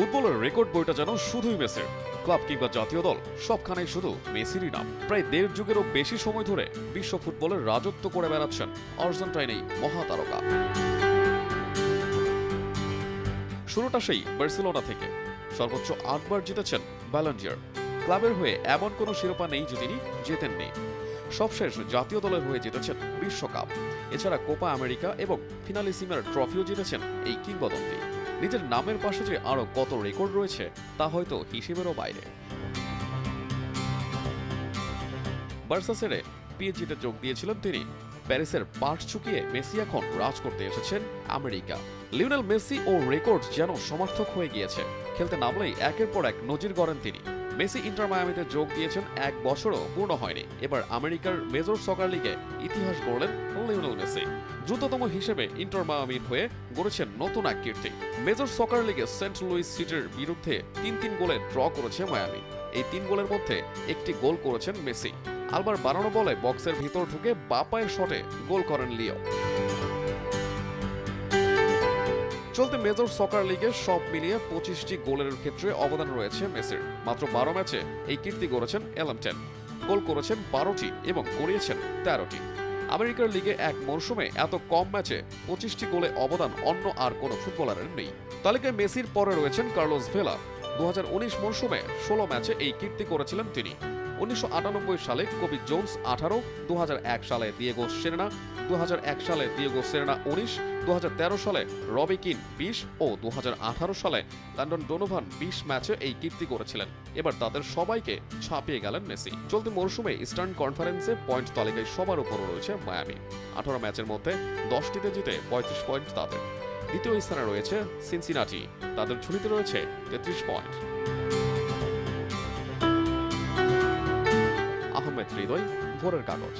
ফুটবলের রেকর্ড বইটা যেন শুধুই মেসির। ক্লাব কিংবা জাতীয় দল সবখানেই শুধু মেসিরই নাম। প্রায় দেড় যুগেরও বেশি সময় ধরে বিশ্ব ফুটবলের রাজত্ব করে বেড়াচ্ছেন আর্জেন্টাইন এই মহাতারকা। শুরুটা সেই বার্সেলোনা থেকে। সর্বোচ্চ 8 বার জিতেছেন ব্যালন ডি'র। ক্লাবের হয়ে এমন কোনো শিরোপা নেই যে তিনি জেতেননি। সবশেষ জাতীয় দলের হয়ে জিতেছেন বিশ্বকাপ। এছাড়া কোপা আমেরিকা এবং ফিনালিসিমার ট্রফিও জিতেছেন এই কিংবদন্তি। নিজের নামের পাশে যে আরো কত রেকর্ড রয়েছে তা হয়তো হিসেবেরও বাইরে। বার্সা ছেড়ে পিএসজিতে যোগ দিয়েছিলেন তিনি। প্যারিসের পাশ চুকিয়ে মেসি এখন রাজ করতে এসেছেন আমেরিকা। লিওনেল মেসি ও রেকর্ড যেন সমর্থক হয়ে গিয়েছে। খেলতে নামলেই একের পর এক নজির গড়েন তিনি। মেসি ইন্টার মায়ামিতে যোগ দিয়েছেন 1 বছরও পূর্ণ হয়নি। এবার আমেরিকার মেজর সকার লিগে ইতিহাস গড়লেন লিওনেল মেসি। দ্রুততম হিসেবে ইন্টার মায়ামির হয়ে গড়েছেন নতুন এক কীর্তি। মেজর সকার লিগে সেন্ট লুইস সিটির বিরুদ্ধে 3-3 গোলে ড্র করেছে মায়ামি। এই 3 গোলের মধ্যে একটি গোল করেছেন মেসি। আলবার বাড়ানো বলে বক্সের ভিতর ঢুকে বাঁ পায়ের শটে গোল করেন লিও। চলতি মেজর সকার লিগে সব মিলিয়ে 25টি গোলের ক্ষেত্রে অবদান রয়েছে মেসির। মাত্র 12 ম্যাচে এই কীর্তি গড়েছেন এলএম10। গোল করেছেন 12টি এবং করিয়েছেন 13টি। আমেরিকার লিগে এক মরশুমে এত কম ম্যাচে 25টি গোলে অবদান অন্য আর কোনো ফুটবলারের নেই। তালিকায় মেসির পরে রয়েছেন কার্লোস ভেলা। 2019 মরশুমে 16 ম্যাচে এই কীর্তি করেছিলেন তিনি। 1998 সালে কবি জোন্স 18, 2001 সালে দিয়েগো সেরেনা, 2001 সালে দিয়েগো সেরেনা 19, 2013 সালে রবি কিন 20 ও 2018 সালে লন্ডন ডোনোভান 20 ম্যাচে এই কীর্তি করেছিলেন। এবার তাদের সবাইকে ছাপিয়ে গেলেন মেসি। চলতি মরশুমে ইস্টার্ন কনফারেন্সে পয়েন্ট তালিকায় সবার উপরে রয়েছে মায়ামি। 18 ম্যাচের মধ্যে 10টিতে জিতে 35 পয়েন্ট তাদের। দ্বিতীয় স্থানে রয়েছে সিনসিনাটি, তাদের ঝুলিতে রয়েছে 33 পয়েন্ট। আহমেদ হৃদয়, ভোরের কাগজ।